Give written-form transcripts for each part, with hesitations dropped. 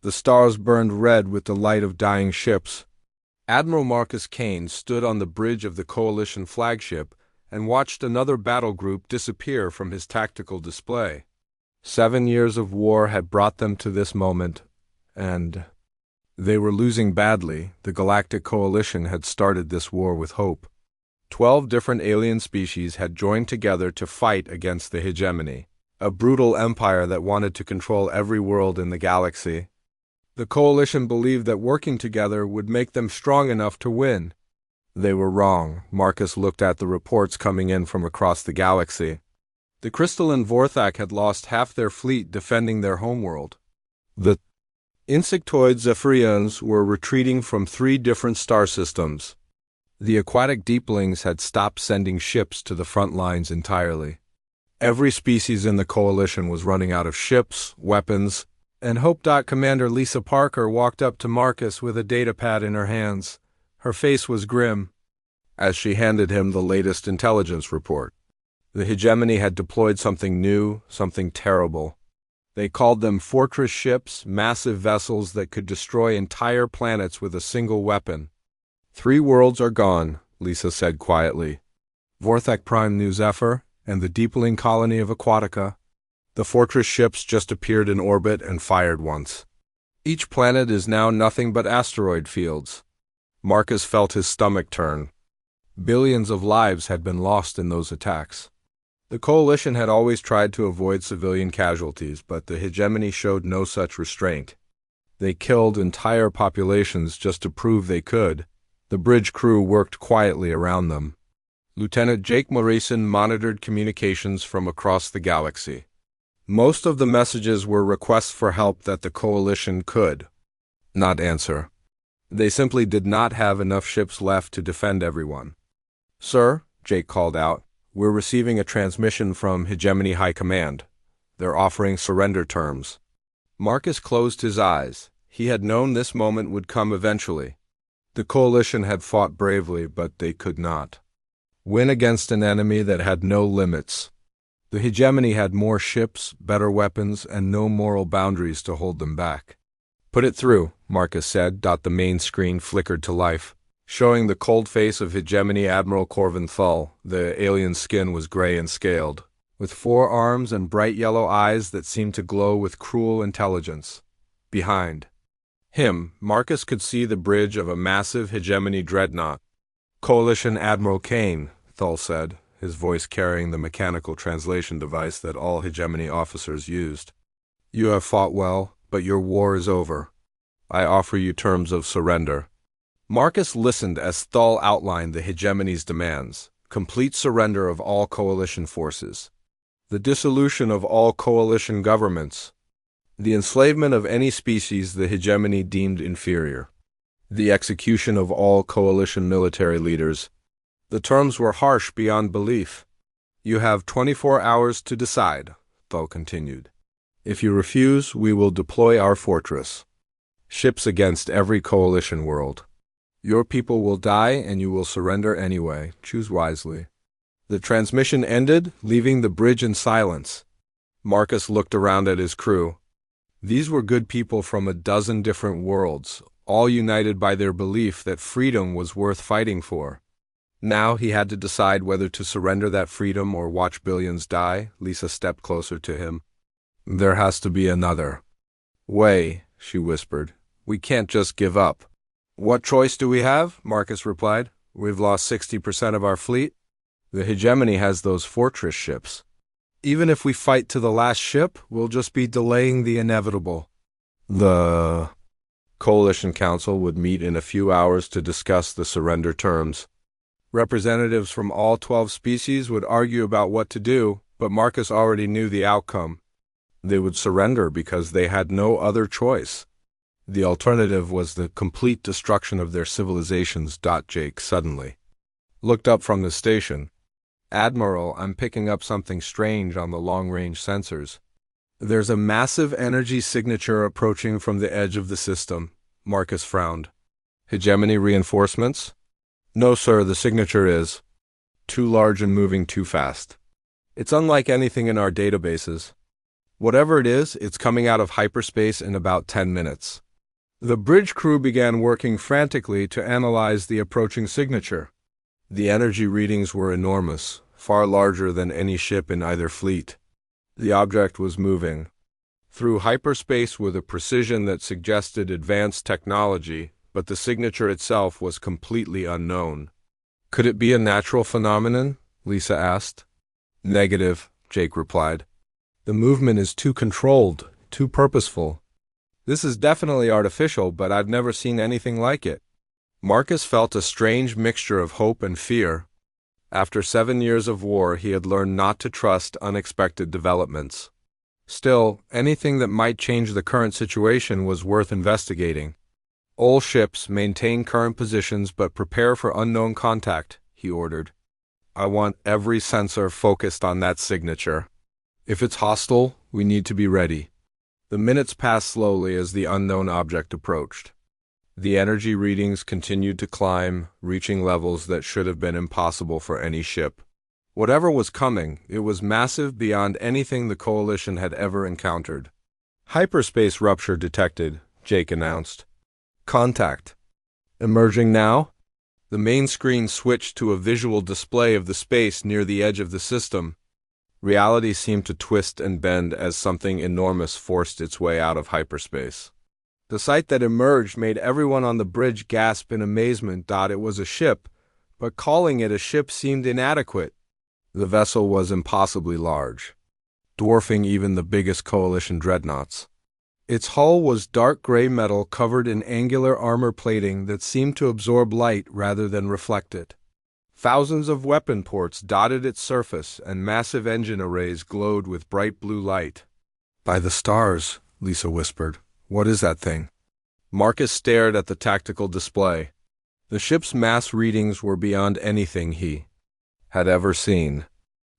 The stars burned red with the light of dying ships. Admiral Marcus Kane stood on the bridge of the Coalition flagship and watched another battle group disappear from his tactical display. 7 years of war had brought them to this moment, and they were losing badly. The Galactic Coalition had started this war with hope. 12 different alien species had joined together to fight against the hegemony, a brutal empire that wanted to control every world in the galaxy. The Coalition believed that working together would make them strong enough to win. They were wrong. Marcus looked at the reports coming in from across the galaxy. The crystalline Vorthak had lost half their fleet defending their homeworld. The insectoid Zephyrians were retreating from 3 different star systems. The aquatic deeplings had stopped sending ships to the front lines entirely. Every species in the Coalition was running out of ships, weapons, and Hope. Commander Lisa Parker walked up to Marcus with a datapad in her hands. Her face was grim as she handed him the latest intelligence report. The hegemony had deployed something new, something terrible. They called them fortress ships, massive vessels that could destroy entire planets with a single weapon. 3 worlds are gone, Lisa said quietly. Vorthak Prime New Zephyr and the deepling colony of Aquatica. The fortress ships just appeared in orbit and fired once. Each planet is now nothing but asteroid fields. Marcus felt his stomach turn. Billions of lives had been lost in those attacks. The Coalition had always tried to avoid civilian casualties, but the hegemony showed no such restraint. They killed entire populations just to prove they could. The bridge crew worked quietly around them. Lieutenant Jake Morrison monitored communications from across the galaxy. Most of the messages were requests for help that the Coalition could not answer. They simply did not have enough ships left to defend everyone. "Sir," Jake called out, "we're receiving a transmission from Hegemony High Command. They're offering surrender terms." Marcus closed his eyes. He had known this moment would come eventually. The Coalition had fought bravely, but they could not win against an enemy that had no limits. The hegemony had more ships, better weapons, and no moral boundaries to hold them back. "Put it through," Marcus said. The main screen flickered to life, showing the cold face of hegemony Admiral Corvin Thull. The alien skin was gray and scaled, with 4 arms and bright yellow eyes that seemed to glow with cruel intelligence. Behind him, Marcus could see the bridge of a massive hegemony dreadnought. "Coalition Admiral Kane," Thull said, his voice carrying the mechanical translation device that all hegemony officers used. "You have fought well, but your war is over. I offer you terms of surrender." Marcus listened as Thull outlined the hegemony's demands: complete surrender of all Coalition forces, the dissolution of all Coalition governments, the enslavement of any species the hegemony deemed inferior, the execution of all Coalition military leaders. The terms were harsh beyond belief. "You have 24 hours to decide," Thull continued. "If you refuse, we will deploy our fortress. Ships against every Coalition world. Your people will die and you will surrender anyway. Choose wisely." The transmission ended, leaving the bridge in silence. Marcus looked around at his crew. These were good people from a dozen different worlds, all united by their belief that freedom was worth fighting for. Now he had to decide whether to surrender that freedom or watch billions die. Lisa stepped closer to him. "There has to be another way," she whispered. "We can't just give up." "What choice do we have?" Marcus replied. "We've lost 60% of our fleet. The hegemony has those fortress ships. Even if we fight to the last ship, we'll just be delaying the inevitable." The Coalition Council would meet in a few hours to discuss the surrender terms. Representatives from all 12 species would argue about what to do, but Marcus already knew the outcome. They would surrender because they had no other choice. The alternative was the complete destruction of their civilizations. Jake suddenly looked up from the station. "Admiral, I'm picking up something strange on the long-range sensors." "There's a massive energy signature approaching from the edge of the system." Marcus frowned. "Hegemony reinforcements?" "No, sir, the signature is too large and moving too fast. It's unlike anything in our databases." Whatever it is, it's coming out of hyperspace in about 10 minutes. The bridge crew began working frantically to analyze the approaching signature. The energy readings were enormous, far larger than any ship in either fleet. The object was moving through hyperspace with a precision that suggested advanced technology, but the signature itself was completely unknown. Could it be a natural phenomenon? Lisa asked. Negative, Jake replied. The movement is too controlled, too purposeful. This is definitely artificial, but I've never seen anything like it. Marcus felt a strange mixture of hope and fear. After 7 years of war, he had learned not to trust unexpected developments. Still, anything that might change the current situation was worth investigating. All ships maintain current positions but prepare for unknown contact, he ordered. I want every sensor focused on that signature. If it's hostile, we need to be ready. The minutes passed slowly as the unknown object approached. The energy readings continued to climb, reaching levels that should have been impossible for any ship. Whatever was coming, it was massive beyond anything the Coalition had ever encountered. Hyperspace rupture detected, Jake announced. Contact. Emerging now? The main screen switched to a visual display of the space near the edge of the system. Reality seemed to twist and bend as something enormous forced its way out of hyperspace. The sight that emerged made everyone on the bridge gasp in amazement. It was a ship, but calling it a ship seemed inadequate. The vessel was impossibly large, dwarfing even the biggest Coalition dreadnoughts. Its hull was dark gray metal covered in angular armor plating that seemed to absorb light rather than reflect it. Thousands of weapon ports dotted its surface, and massive engine arrays glowed with bright blue light. By the stars, Lisa whispered. What is that thing? Marcus stared at the tactical display. The ship's mass readings were beyond anything he had ever seen.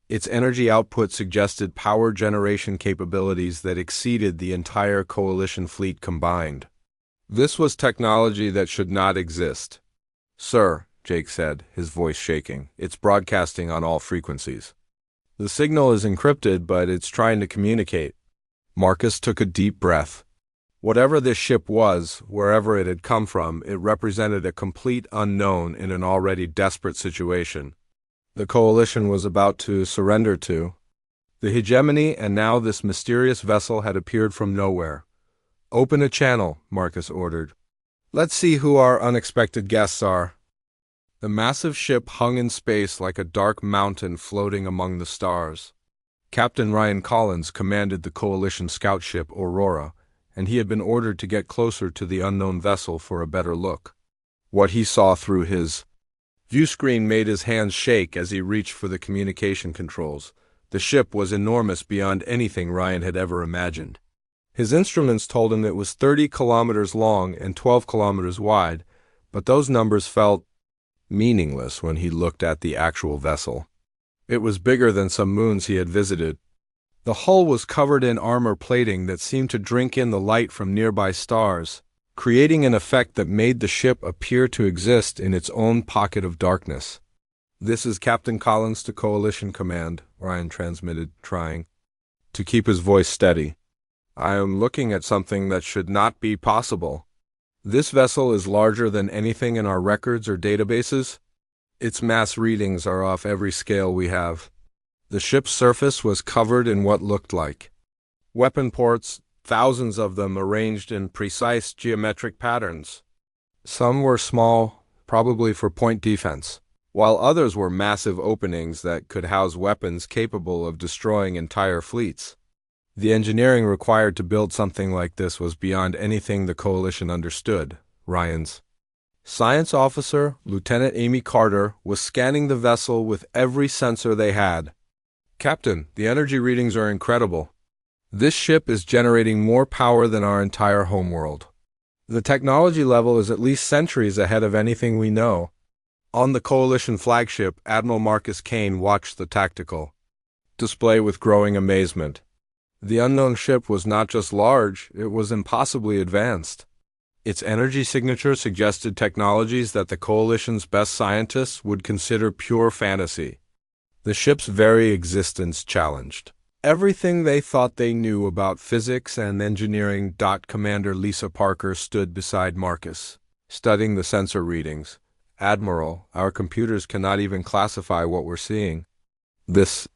Its energy output suggested power generation capabilities that exceeded the entire Coalition fleet combined. This was technology that should not exist. Sir, Jake said, his voice shaking, it's broadcasting on all frequencies. The signal is encrypted, but it's trying to communicate. Marcus took a deep breath. Whatever this ship was, wherever it had come from, it represented a complete unknown in an already desperate situation. The Coalition was about to surrender to the hegemony, and now this mysterious vessel had appeared from nowhere. Open a channel, Marcus ordered. Let's see who our unexpected guests are. The massive ship hung in space like a dark mountain floating among the stars. Captain Ryan Collins commanded the Coalition scout ship Aurora, and he had been ordered to get closer to the unknown vessel for a better look. What he saw through his view screen made his hands shake as he reached for the communication controls. The ship was enormous beyond anything Ryan had ever imagined. His instruments told him it was 30 kilometers long and 12 kilometers wide, but those numbers felt meaningless when he looked at the actual vessel. It was bigger than some moons he had visited. The hull was covered in armor plating that seemed to drink in the light from nearby stars, creating an effect that made the ship appear to exist in its own pocket of darkness. This is Captain Collins to Coalition Command, Ryan transmitted, trying to keep his voice steady. I am looking at something that should not be possible. This vessel is larger than anything in our records or databases. Its mass readings are off every scale we have. The ship's surface was covered in what looked like weapon ports, thousands of them arranged in precise geometric patterns. Some were small, probably for point defense, while others were massive openings that could house weapons capable of destroying entire fleets. The engineering required to build something like this was beyond anything the Coalition understood. Ryan's science officer, Lieutenant Amy Carter, was scanning the vessel with every sensor they had. Captain, the energy readings are incredible. This ship is generating more power than our entire homeworld. The technology level is at least centuries ahead of anything we know. On the Coalition flagship, Admiral Marcus Kane watched the tactical display with growing amazement. The unknown ship was not just large, it was impossibly advanced. Its energy signature suggested technologies that the Coalition's best scientists would consider pure fantasy. The ship's very existence challenged Everything they thought they knew about physics and engineering. Commander Lisa Parker stood beside Marcus, studying the sensor readings. Admiral, our computers cannot even classify what we're seeing. This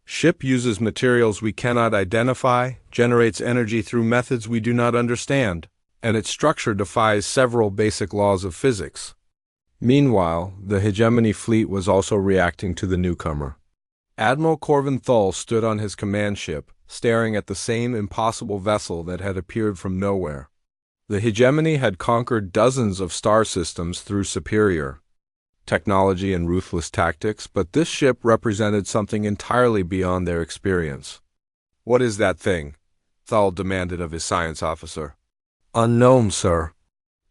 ship uses materials we cannot identify, generates energy through methods we do not understand, and its structure defies several basic laws of physics. Meanwhile, the hegemony fleet was also reacting to the newcomer. Admiral Corvin Thull stood on his command ship, staring at the same impossible vessel that had appeared from nowhere. The hegemony had conquered dozens of star systems through superior technology and ruthless tactics, but this ship represented something entirely beyond their experience. "What is that thing?" Thull demanded of his science officer. "Unknown, sir.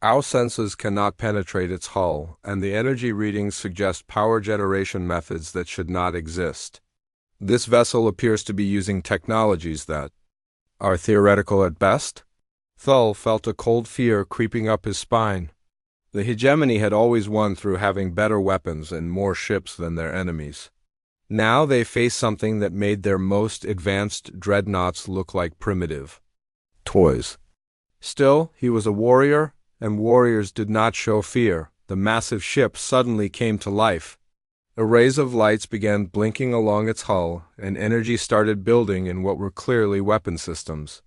Our senses cannot penetrate its hull, and the energy readings suggest power generation methods that should not exist. This vessel appears to be using technologies that are theoretical at best." Thull felt a cold fear creeping up his spine. The hegemony had always won through having better weapons and more ships than their enemies. Now they faced something that made their most advanced dreadnoughts look like primitive toys. Still, he was a warrior, and warriors did not show fear. The massive ship suddenly came to life. Arrays of lights began blinking along its hull, and energy started building in what were clearly weapon systems.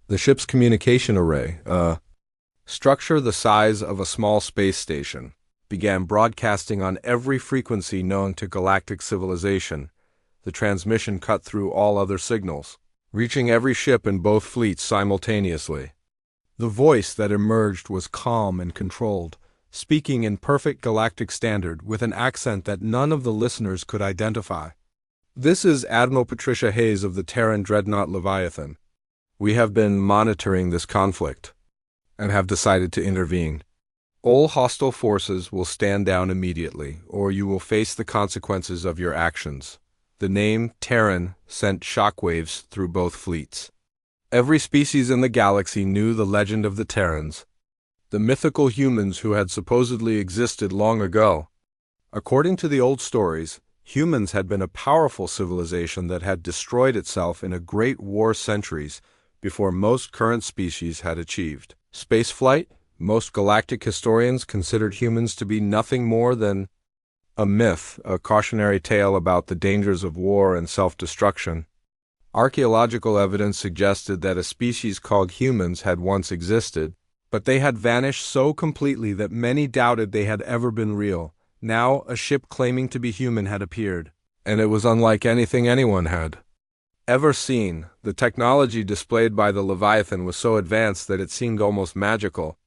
The ship's communication array, a structure the size of a small space station, began broadcasting on every frequency known to galactic civilization. The transmission cut through all other signals, reaching every ship in both fleets simultaneously. The voice that emerged was calm and controlled, speaking in perfect galactic standard with an accent that none of the listeners could identify. "This is Admiral Patricia Hayes of the Terran Dreadnought Leviathan. We have been monitoring this conflict and have decided to intervene. All hostile forces will stand down immediately, or you will face the consequences of your actions." The name Terran sent shockwaves through both fleets. Every species in the galaxy knew the legend of the Terrans, the mythical humans who had supposedly existed long ago. According to the old stories, humans had been a powerful civilization that had destroyed itself in a great war centuries before most current species had achieved spaceflight. Most galactic historians considered humans to be nothing more than a myth, a cautionary tale about the dangers of war and self-destruction. Archaeological evidence suggested that a species called humans had once existed, but they had vanished so completely that many doubted they had ever been real. Now a ship claiming to be human had appeared, and it was unlike anything anyone had ever seen. The technology displayed by the Leviathan was so advanced that it seemed almost magical.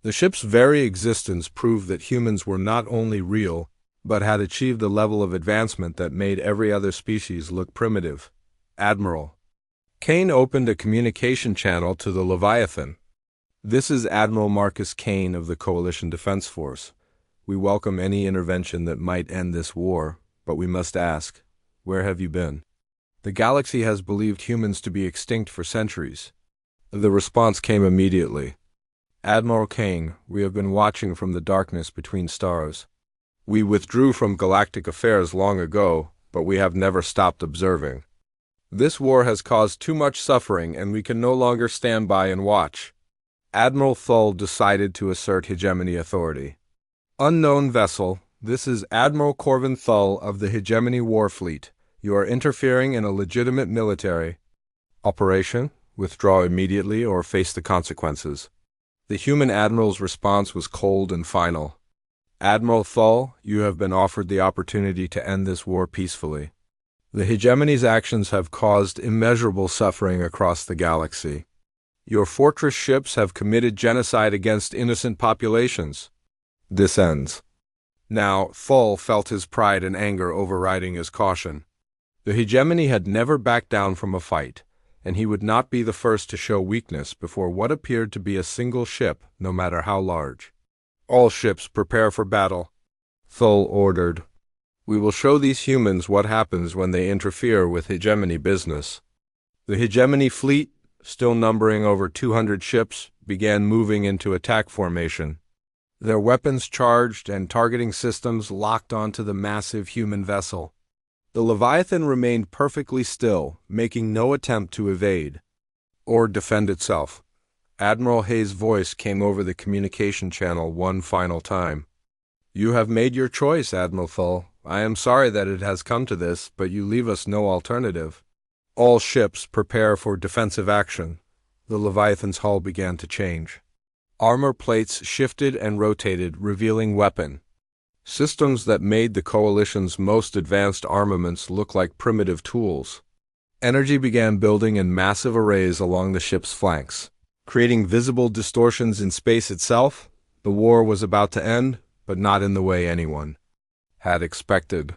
The ship's very existence proved that humans were not only real, but had achieved a level of advancement that made every other species look primitive. "Admiral." Kane opened a communication channel to the Leviathan. "This is Admiral Marcus Kane of the Coalition Defense Force. We welcome any intervention that might end this war, but we must ask, where have you been? The galaxy has believed humans to be extinct for centuries." The response came immediately. "Admiral Kane, we have been watching from the darkness between stars. We withdrew from galactic affairs long ago, but we have never stopped observing. This war has caused too much suffering, and we can no longer stand by and watch." Admiral Thull decided to assert hegemony authority. "Unknown vessel, this is Admiral Corvin Thull of the Hegemony War Fleet. You are interfering in a legitimate military operation. Withdraw immediately or face the consequences." The human admiral's response was cold and final. "Admiral Thull, you have been offered the opportunity to end this war peacefully. The hegemony's actions have caused immeasurable suffering across the galaxy. Your fortress ships have committed genocide against innocent populations. This ends." Now, Thull felt his pride and anger overriding his caution. The hegemony had never backed down from a fight, and he would not be the first to show weakness before what appeared to be a single ship, no matter how large. "All ships prepare for battle," Thull ordered. "We will show these humans what happens when they interfere with hegemony business." The hegemony fleet, still numbering over 200 ships, began moving into attack formation. Their weapons charged and targeting systems locked onto the massive human vessel. The Leviathan remained perfectly still, making no attempt to evade or defend itself. Admiral Hayes' voice came over the communication channel one final time. "You have made your choice, Admiral Thull. I am sorry that it has come to this, but you leave us no alternative. All ships prepare for defensive action." The Leviathan's hull began to change. Armor plates shifted and rotated, revealing weapon systems that made the Coalition's most advanced armaments look like primitive tools. Energy began building in massive arrays along the ship's flanks, creating visible distortions in space itself. The war was about to end, but not in the way anyone had expected.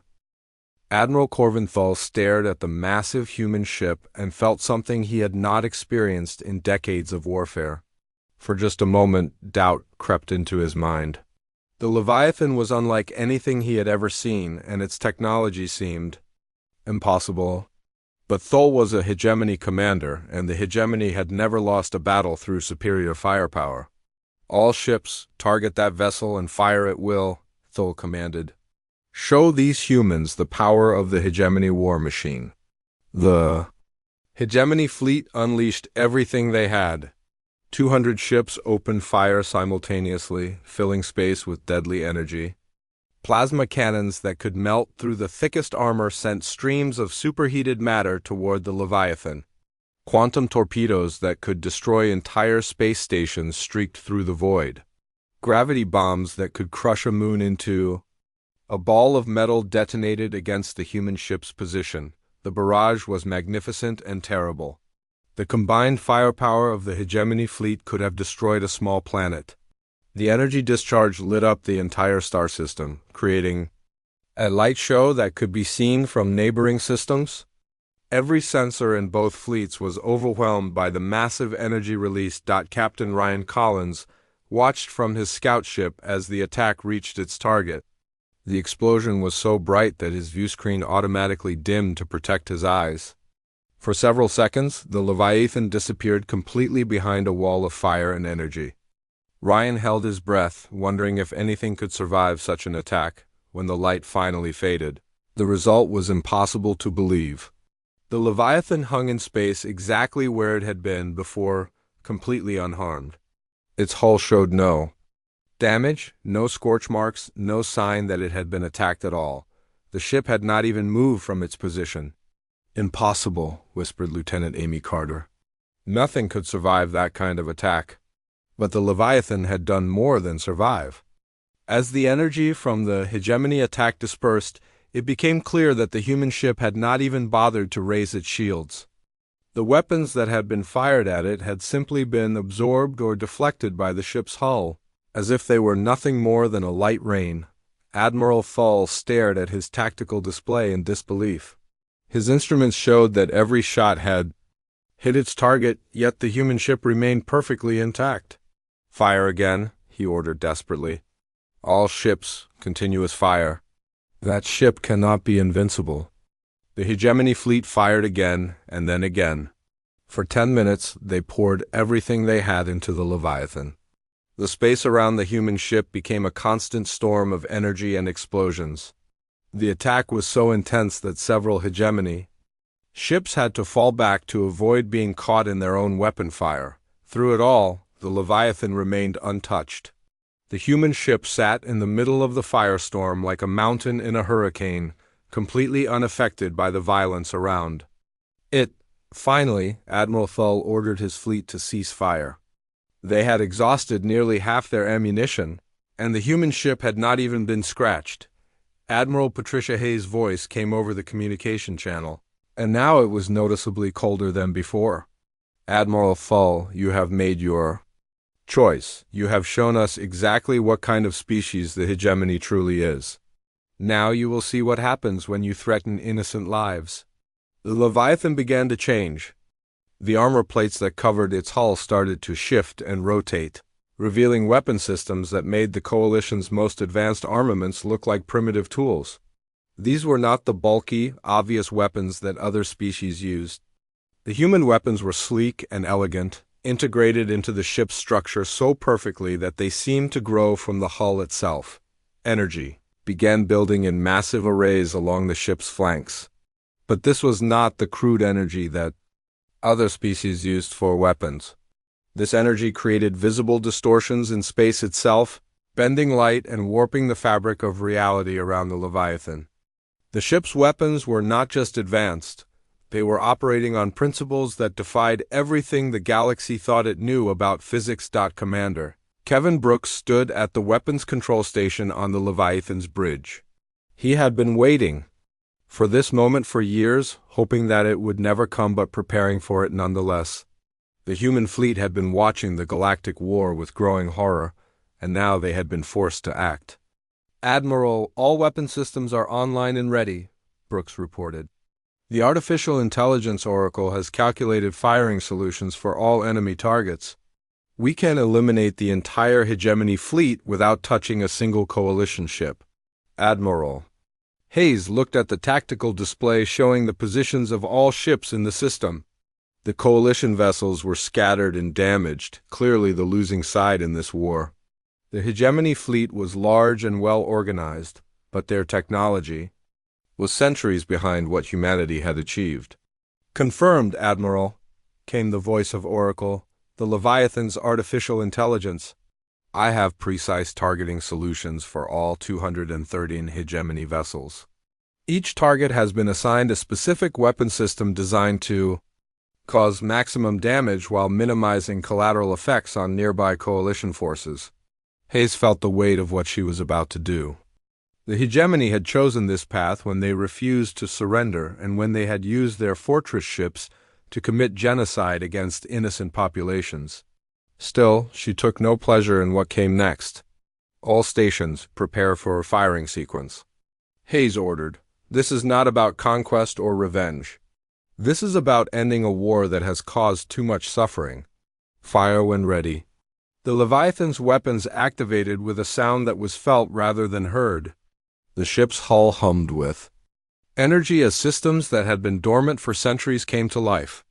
Admiral Corvinthal stared at the massive human ship and felt something he had not experienced in decades of warfare. For just a moment, doubt crept into his mind. The Leviathan was unlike anything he had ever seen, and its technology seemed impossible. But Thol was a hegemony commander, and the hegemony had never lost a battle through superior firepower. "All ships, target that vessel and fire at will," Thol commanded. "Show these humans the power of the hegemony war machine." The hegemony fleet unleashed everything they had. 200 ships opened fire simultaneously, filling space with deadly energy. Plasma cannons that could melt through the thickest armor sent streams of superheated matter toward the Leviathan. Quantum torpedoes that could destroy entire space stations streaked through the void. Gravity bombs that could crush a moon into a ball of metal detonated against the human ship's position. The barrage was magnificent and terrible. The combined firepower of the hegemony fleet could have destroyed a small planet. The energy discharge lit up the entire star system, creating a light show that could be seen from neighboring systems. Every sensor in both fleets was overwhelmed by the massive energy release. Captain Ryan Collins watched from his scout ship as the attack reached its target. The explosion was so bright that his viewscreen automatically dimmed to protect his eyes. For several seconds, the Leviathan disappeared completely behind a wall of fire and energy. Ryan held his breath, wondering if anything could survive such an attack. When the light finally faded, the result was impossible to believe. The Leviathan hung in space exactly where it had been before, completely unharmed. Its hull showed no damage, no scorch marks, no sign that it had been attacked at all. The ship had not even moved from its position. "Impossible," whispered Lieutenant Amy Carter. "Nothing could survive that kind of attack." But the Leviathan had done more than survive. As the energy from the hegemony attack dispersed, it became clear that the human ship had not even bothered to raise its shields. The weapons that had been fired at it had simply been absorbed or deflected by the ship's hull, as if they were nothing more than a light rain. Admiral Thull stared at his tactical display in disbelief. His instruments showed that every shot had hit its target, yet the human ship remained perfectly intact. "Fire again," he ordered desperately. "All ships, continuous fire. That ship cannot be invincible." The hegemony fleet fired again, and then again. For 10 minutes, they poured everything they had into the Leviathan. The space around the human ship became a constant storm of energy and explosions. The attack was so intense that several hegemony ships had to fall back to avoid being caught in their own weapon fire. Through it all, the Leviathan remained untouched. The human ship sat in the middle of the firestorm like a mountain in a hurricane, completely unaffected by the violence around it. Finally, Admiral Thull ordered his fleet to cease fire. They had exhausted nearly half their ammunition, and the human ship had not even been scratched. Admiral Patricia Hayes' voice came over the communication channel, and now it was noticeably colder than before. "Admiral Thull, you have made your choice. You have shown us exactly what kind of species the hegemony truly is. Now you will see what happens when you threaten innocent lives." The Leviathan began to change. The armor plates that covered its hull started to shift and rotate, revealing weapon systems that made the Coalition's most advanced armaments look like primitive tools. These were not the bulky, obvious weapons that other species used. The human weapons were sleek and elegant, integrated into the ship's structure so perfectly that they seemed to grow from the hull itself. Energy began building in massive arrays along the ship's flanks. But this was not the crude energy that other species used for weapons. This energy created visible distortions in space itself, bending light and warping the fabric of reality around the Leviathan. The ship's weapons were not just advanced, they were operating on principles that defied everything the galaxy thought it knew about physics. Commander Kevin Brooks stood at the weapons control station on the Leviathan's bridge. He had been waiting for this moment for years, hoping that it would never come, but preparing for it nonetheless. The human fleet had been watching the Galactic War with growing horror, and now they had been forced to act. "Admiral, all weapon systems are online and ready," Brooks reported. "The artificial intelligence oracle has calculated firing solutions for all enemy targets. We can eliminate the entire hegemony fleet without touching a single coalition ship." "Admiral." Hayes looked at the tactical display showing the positions of all ships in the system. The coalition vessels were scattered and damaged, clearly the losing side in this war. The hegemony fleet was large and well organized, but their technology was centuries behind what humanity had achieved. "Confirmed, Admiral," came the voice of Oracle, the Leviathan's artificial intelligence. "I have precise targeting solutions for all 213 hegemony vessels. Each target has been assigned a specific weapon system designed to cause maximum damage while minimizing collateral effects on nearby coalition forces." Hayes felt the weight of what she was about to do. The hegemony had chosen this path when they refused to surrender and when they had used their fortress ships to commit genocide against innocent populations. Still, she took no pleasure in what came next. "All stations, prepare for a firing sequence," Hayes ordered. "This is not about conquest or revenge. This is about ending a war that has caused too much suffering. Fire when ready." The Leviathan's weapons activated with a sound that was felt rather than heard. The ship's hull hummed with energy as systems that had been dormant for centuries came to life.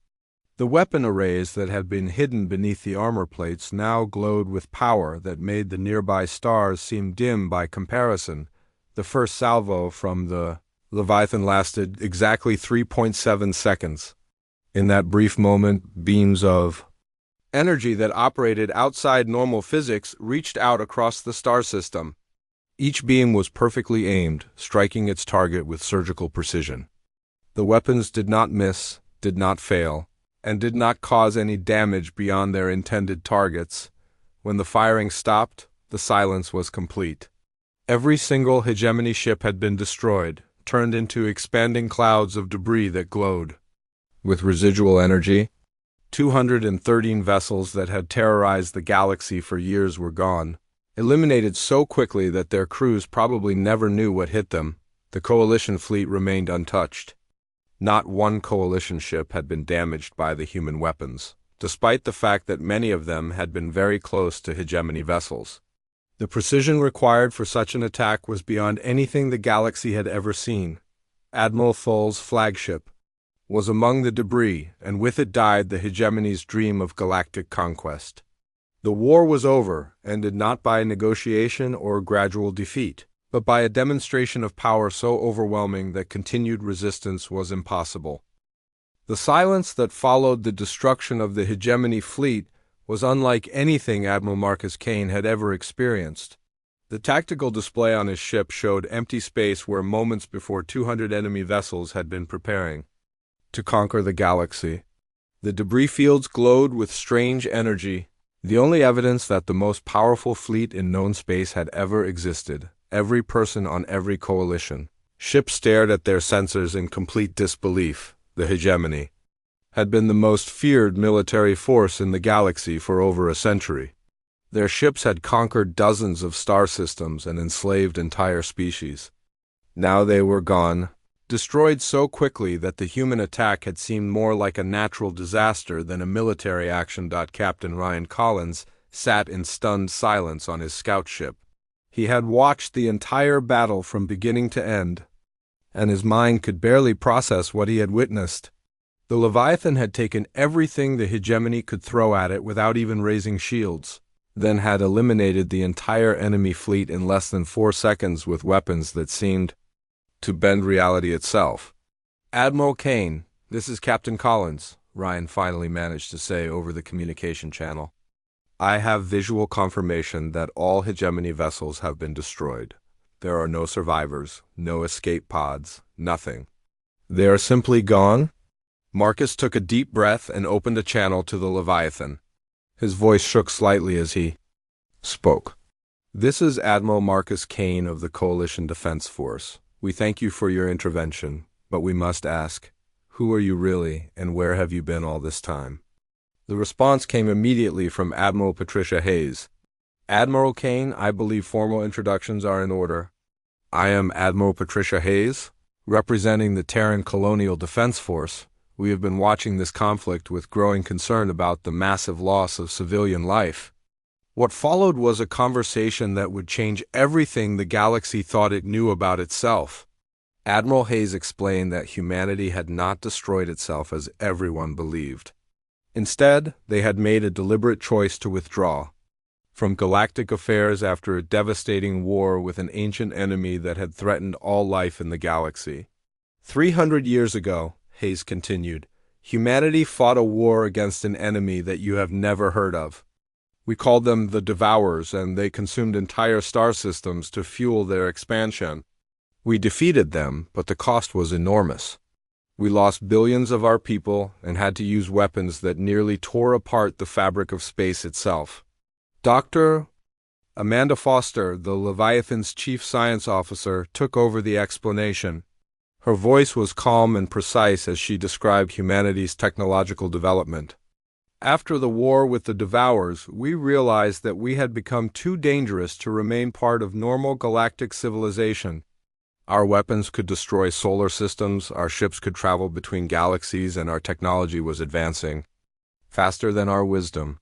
The weapon arrays that had been hidden beneath the armor plates now glowed with power that made the nearby stars seem dim by comparison. The first salvo from the Leviathan lasted exactly 3.7 seconds. In that brief moment, beams of energy that operated outside normal physics reached out across the star system. Each beam was perfectly aimed, striking its target with surgical precision. The weapons did not miss, did not fail, and did not cause any damage beyond their intended targets. When the firing stopped, the silence was complete. Every single hegemony ship had been destroyed, turned into expanding clouds of debris that glowed with residual energy. 213 vessels that had terrorized the galaxy for years were gone, eliminated so quickly that their crews probably never knew what hit them. The coalition fleet remained untouched. Not one coalition ship had been damaged by the human weapons, despite the fact that many of them had been very close to hegemony vessels. The precision required for such an attack was beyond anything the galaxy had ever seen. Admiral Thull's flagship was among the debris, and with it died the hegemony's dream of galactic conquest. The war was over, ended not by negotiation or gradual defeat, but by a demonstration of power so overwhelming that continued resistance was impossible. The silence that followed the destruction of the hegemony fleet was unlike anything Admiral Marcus Kane had ever experienced. The tactical display on his ship showed empty space where moments before 200 enemy vessels had been preparing to conquer the galaxy. The debris fields glowed with strange energy, the only evidence that the most powerful fleet in known space had ever existed. Every person on every coalition ship stared at their sensors in complete disbelief. The hegemony had been the most feared military force in the galaxy for over a century. Their ships had conquered dozens of star systems and enslaved entire species. Now they were gone, destroyed so quickly that the human attack had seemed more like a natural disaster than a military action. Captain Ryan Collins sat in stunned silence on his scout ship. He had watched the entire battle from beginning to end, and his mind could barely process what he had witnessed. The Leviathan had taken everything the hegemony could throw at it without even raising shields, then had eliminated the entire enemy fleet in less than 4 seconds with weapons that seemed to bend reality itself. Admiral Kane, this is Captain Collins, Ryan finally managed to say over the communication channel. I have visual confirmation that all hegemony vessels have been destroyed. There are no survivors, no escape pods, nothing. They are simply gone? Marcus took a deep breath and opened a channel to the Leviathan. His voice shook slightly as he spoke. This is Admiral Marcus Kane of the Coalition Defense Force. We thank you for your intervention, but we must ask, who are you really, and where have you been all this time? The response came immediately from Admiral Patricia Hayes. Admiral Kane, I believe formal introductions are in order. I am Admiral Patricia Hayes, representing the Terran Colonial Defense Force. We have been watching this conflict with growing concern about the massive loss of civilian life. What followed was a conversation that would change everything the galaxy thought it knew about itself. Admiral Hayes explained that humanity had not destroyed itself as everyone believed. Instead, they had made a deliberate choice to withdraw from galactic affairs after a devastating war with an ancient enemy that had threatened all life in the galaxy. 300 years ago, Hayes continued, humanity fought a war against an enemy that you have never heard of. We called them the Devourers, and they consumed entire star systems to fuel their expansion. We defeated them, but the cost was enormous. We lost billions of our people and had to use weapons that nearly tore apart the fabric of space itself. Dr. Amanda Foster, the Leviathan's chief science officer, took over the explanation. Her voice was calm and precise as she described humanity's technological development. After the war with the Devourers, we realized that we had become too dangerous to remain part of normal galactic civilization. Our weapons could destroy solar systems, our ships could travel between galaxies, and our technology was advancing faster than our wisdom.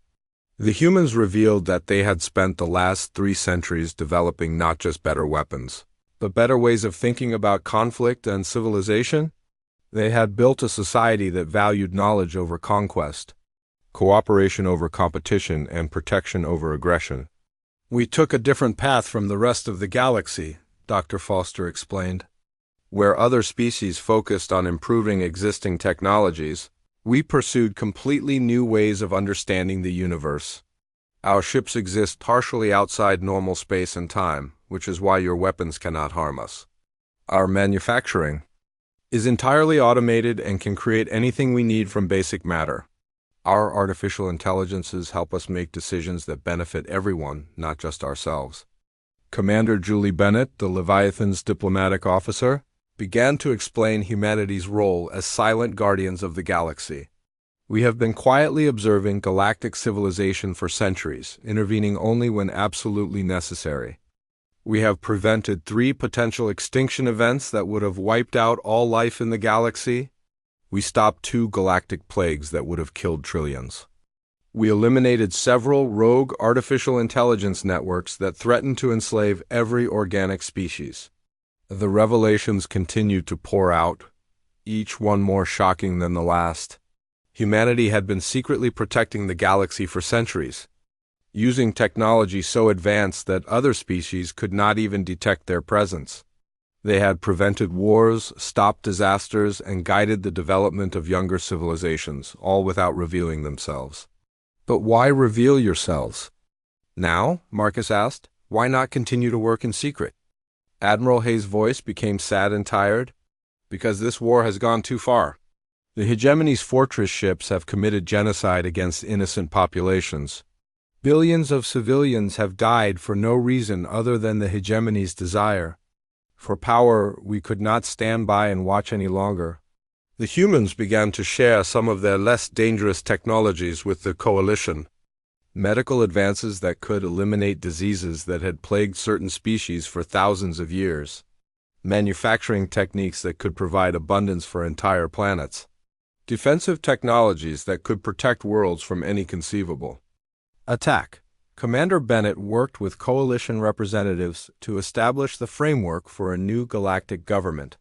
The humans revealed that they had spent the last 3 centuries developing not just better weapons, but better ways of thinking about conflict and civilization. They had built a society that valued knowledge over conquest, cooperation over competition, and protection over aggression. We took a different path from the rest of the galaxy, Dr. Foster explained. Where other species focused on improving existing technologies, we pursued completely new ways of understanding the universe. Our ships exist partially outside normal space and time, which is why your weapons cannot harm us. Our manufacturing is entirely automated and can create anything we need from basic matter. Our artificial intelligences help us make decisions that benefit everyone, not just ourselves. Commander Julie Bennett, the Leviathan's diplomatic officer, began to explain humanity's role as silent guardians of the galaxy. We have been quietly observing galactic civilization for centuries, intervening only when absolutely necessary. We have prevented 3 potential extinction events that would have wiped out all life in the galaxy. We stopped 2 galactic plagues that would have killed trillions. We eliminated several rogue artificial intelligence networks that threatened to enslave every organic species. The revelations continued to pour out, each one more shocking than the last. Humanity had been secretly protecting the galaxy for centuries, using technology so advanced that other species could not even detect their presence. They had prevented wars, stopped disasters, and guided the development of younger civilizations, all without revealing themselves. But why reveal yourselves? Now, Marcus asked, why not continue to work in secret? Admiral Hayes' voice became sad and tired. Because this war has gone too far. The hegemony's fortress ships have committed genocide against innocent populations. Billions of civilians have died for no reason other than the hegemony's desire for power. We could not stand by and watch any longer. The humans began to share some of their less dangerous technologies with the coalition. Medical advances that could eliminate diseases that had plagued certain species for thousands of years. Manufacturing techniques that could provide abundance for entire planets. Defensive technologies that could protect worlds from any conceivable attack. Commander Bennett worked with coalition representatives to establish the framework for a new galactic government.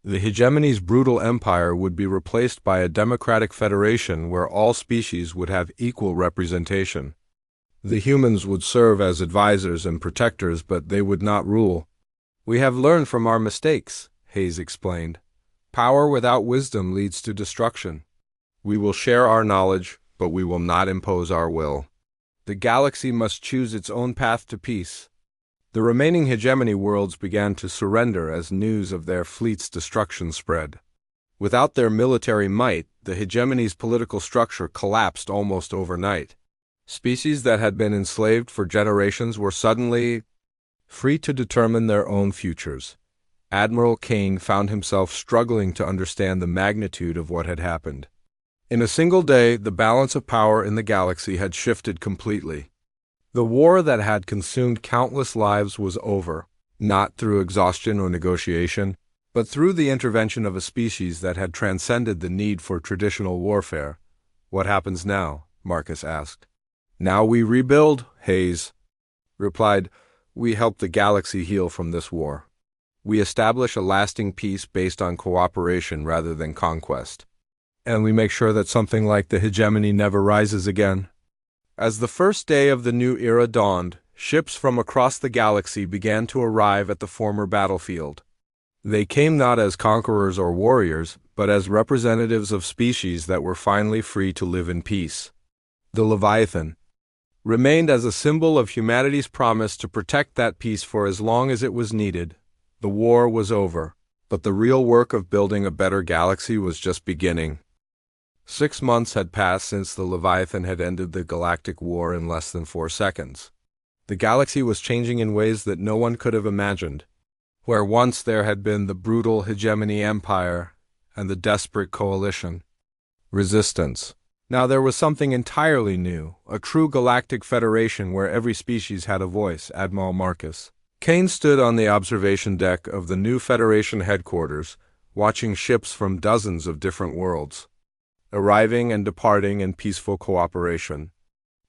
The hegemony's brutal empire would be replaced by a democratic federation where all species would have equal representation. The humans would serve as advisors and protectors, but they would not rule. We have learned from our mistakes, Hayes explained. Power without wisdom leads to destruction. We will share our knowledge, but we will not impose our will. The galaxy must choose its own path to peace. The remaining hegemony worlds began to surrender as news of their fleet's destruction spread. Without their military might, the hegemony's political structure collapsed almost overnight. Species that had been enslaved for generations were suddenly free to determine their own futures. Admiral Kane found himself struggling to understand the magnitude of what had happened. In a single day, the balance of power in the galaxy had shifted completely. The war that had consumed countless lives was over, not through exhaustion or negotiation, but through the intervention of a species that had transcended the need for traditional warfare. What happens now? Marcus asked. Now we rebuild, Hayes replied. We help the galaxy heal from this war. We establish a lasting peace based on cooperation rather than conquest. And we make sure that something like the hegemony never rises again. As the first day of the new era dawned, ships from across the galaxy began to arrive at the former battlefield. They came not as conquerors or warriors, but as representatives of species that were finally free to live in peace. The Leviathan remained as a symbol of humanity's promise to protect that peace for as long as it was needed. The war was over, but the real work of building a better galaxy was just beginning. 6 months had passed since the Leviathan had ended the Galactic War in less than 4 seconds. The galaxy was changing in ways that no one could have imagined. Where once there had been the brutal hegemony empire and the desperate coalition, resistance. Now there was something entirely new, a true galactic federation where every species had a voice. Admiral Marcus Kane stood on the observation deck of the new Federation headquarters, watching ships from dozens of different worlds, arriving and departing in peaceful cooperation.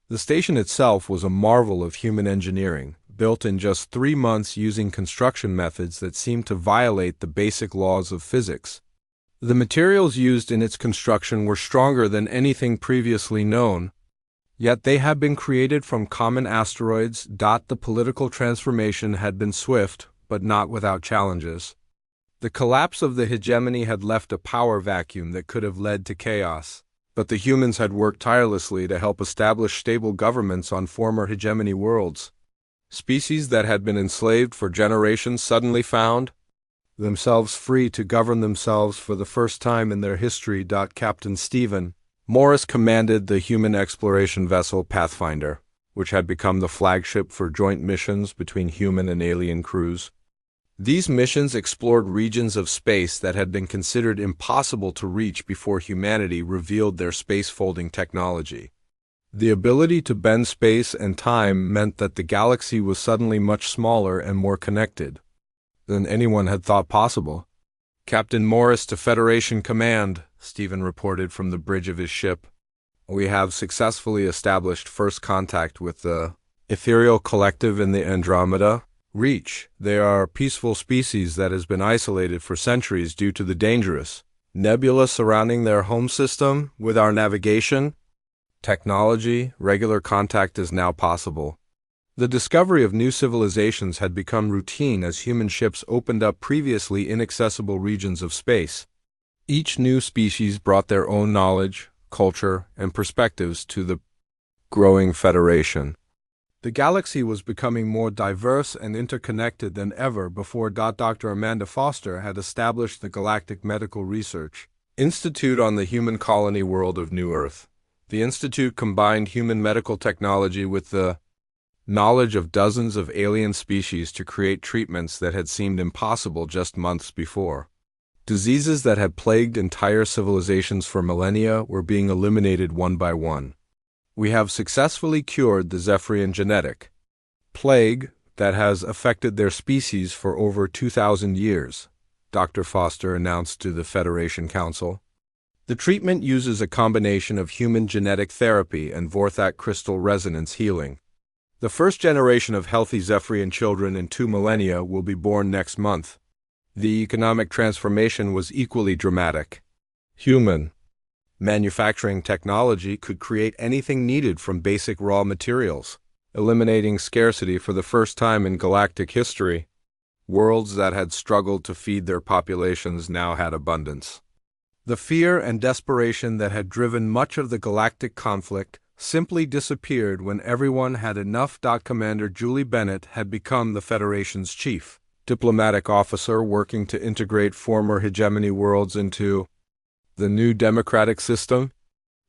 The station itself was a marvel of human engineering, built in just 3 months using construction methods that seemed to violate the basic laws of physics. The materials used in its construction were stronger than anything previously known, yet they had been created from common asteroids. The political transformation had been swift, but not without challenges. The collapse of the hegemony had left a power vacuum that could have led to chaos, but the humans had worked tirelessly to help establish stable governments on former hegemony worlds. Species that had been enslaved for generations suddenly found themselves free to govern themselves for the first time in their history. Captain Stephen Morris commanded the human exploration vessel Pathfinder, which had become the flagship for joint missions between human and alien crews. These missions explored regions of space that had been considered impossible to reach before humanity revealed their space-folding technology. The ability to bend space and time meant that the galaxy was suddenly much smaller and more connected than anyone had thought possible. Captain Morris to Federation Command, Stephen reported from the bridge of his ship. We have successfully established first contact with the ethereal collective in the Andromeda Reach. They are a peaceful species that has been isolated for centuries due to the dangerous nebula surrounding their home system. With our navigation technology, regular contact is now possible. The discovery of new civilizations had become routine as human ships opened up previously inaccessible regions of space. Each new species brought their own knowledge, culture, and perspectives to the growing Federation. The galaxy was becoming more diverse and interconnected than ever before. Dr. Amanda Foster had established the Galactic Medical Research Institute on the human colony world of New Earth. The institute combined human medical technology with the knowledge of dozens of alien species to create treatments that had seemed impossible just months before. Diseases that had plagued entire civilizations for millennia were being eliminated one by one. We have successfully cured the Zephyrian genetic plague that has affected their species for over 2,000 years, Dr. Foster announced to the Federation Council. The treatment uses a combination of human genetic therapy and Vorthak crystal resonance healing. The first generation of healthy Zephyrian children in 2 millennia will be born next month. The economic transformation was equally dramatic. Human manufacturing technology could create anything needed from basic raw materials, eliminating scarcity for the first time in galactic history. Worlds that had struggled to feed their populations now had abundance. The fear and desperation that had driven much of the galactic conflict simply disappeared when everyone had enough. Commander Julie Bennett had become the Federation's chief diplomatic officer, working to integrate former hegemony worlds into the new democratic system.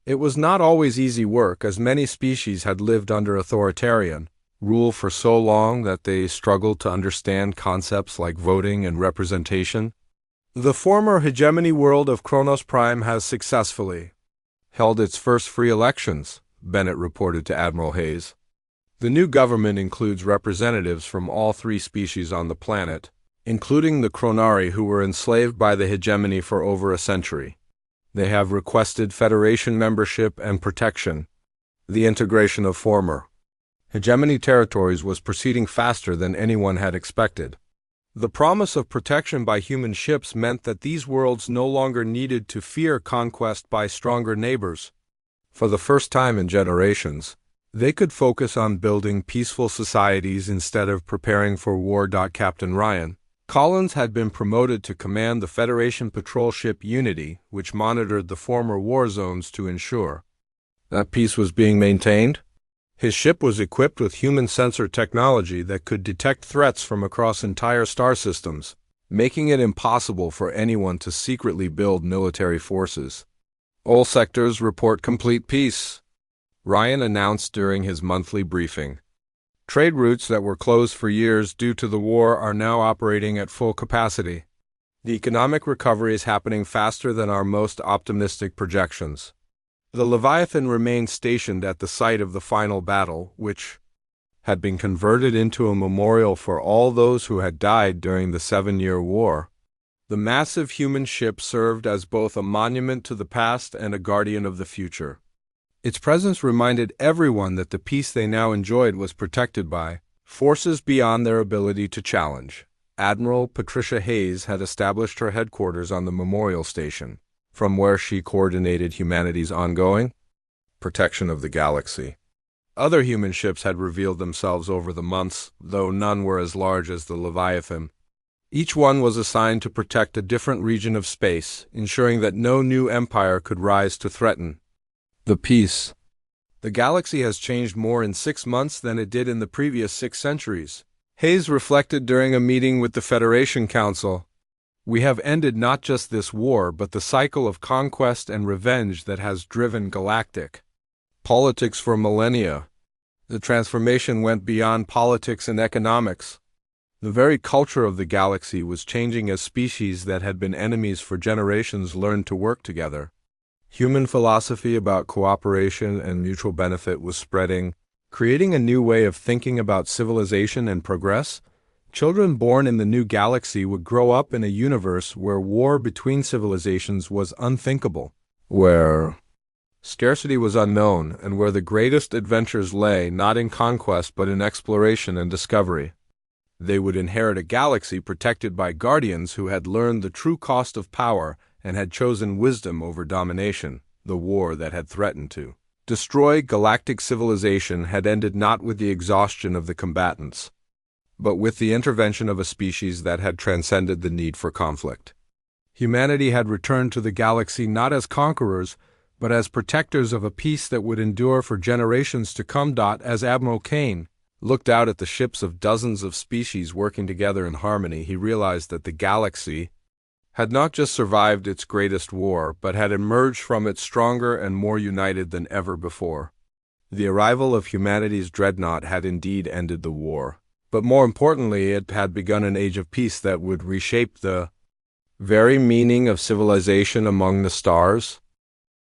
It was not always easy work, as many species had lived under authoritarian rule for so long that they struggled to understand concepts like voting and representation. The former hegemony world of Kronos Prime has successfully held its first free elections, Bennett reported to Admiral Hayes. The new government includes representatives from all 3 species on the planet, including the Kronari, who were enslaved by the hegemony for over a century. They have requested Federation membership and protection. The integration of former hegemony territories was proceeding faster than anyone had expected. The promise of protection by human ships meant that these worlds no longer needed to fear conquest by stronger neighbors. For the first time in generations, they could focus on building peaceful societies instead of preparing for war. Captain Ryan Collins had been promoted to command the Federation patrol ship Unity, which monitored the former war zones to ensure that peace was being maintained. His ship was equipped with human sensor technology that could detect threats from across entire star systems, making it impossible for anyone to secretly build military forces. All sectors report complete peace, Ryan announced during his monthly briefing. Trade routes that were closed for years due to the war are now operating at full capacity. The economic recovery is happening faster than our most optimistic projections. The Leviathan remained stationed at the site of the final battle, which had been converted into a memorial for all those who had died during the 7-Year War. The massive human ship served as both a monument to the past and a guardian of the future. Its presence reminded everyone that the peace they now enjoyed was protected by forces beyond their ability to challenge. Admiral Patricia Hayes had established her headquarters on the memorial station, from where she coordinated humanity's ongoing protection of the galaxy. Other human ships had revealed themselves over the months, though none were as large as the Leviathan. Each one was assigned to protect a different region of space, ensuring that no new empire could rise to threaten the peace. The galaxy has changed more in 6 months than it did in the previous 6 centuries, Hayes reflected during a meeting with the Federation Council. We have ended not just this war, but the cycle of conquest and revenge that has driven galactic politics for millennia. The transformation went beyond politics and economics. The very culture of the galaxy was changing as species that had been enemies for generations learned to work together. Human philosophy about cooperation and mutual benefit was spreading, creating a new way of thinking about civilization and progress. Children born in the new galaxy would grow up in a universe where war between civilizations was unthinkable, where scarcity was unknown, and where the greatest adventures lay not in conquest but in exploration and discovery. They would inherit a galaxy protected by guardians who had learned the true cost of power and had chosen wisdom over domination. The war that had threatened to destroy galactic civilization had ended not with the exhaustion of the combatants, but with the intervention of a species that had transcended the need for conflict. Humanity had returned to the galaxy not as conquerors, but as protectors of a peace that would endure for generations to come. As Admiral Kane looked out at the ships of dozens of species working together in harmony, he realized that the galaxy had not just survived its greatest war, but had emerged from it stronger and more united than ever before. The arrival of humanity's Dreadnought had indeed ended the war, but more importantly, it had begun an age of peace that would reshape the very meaning of civilization among the stars.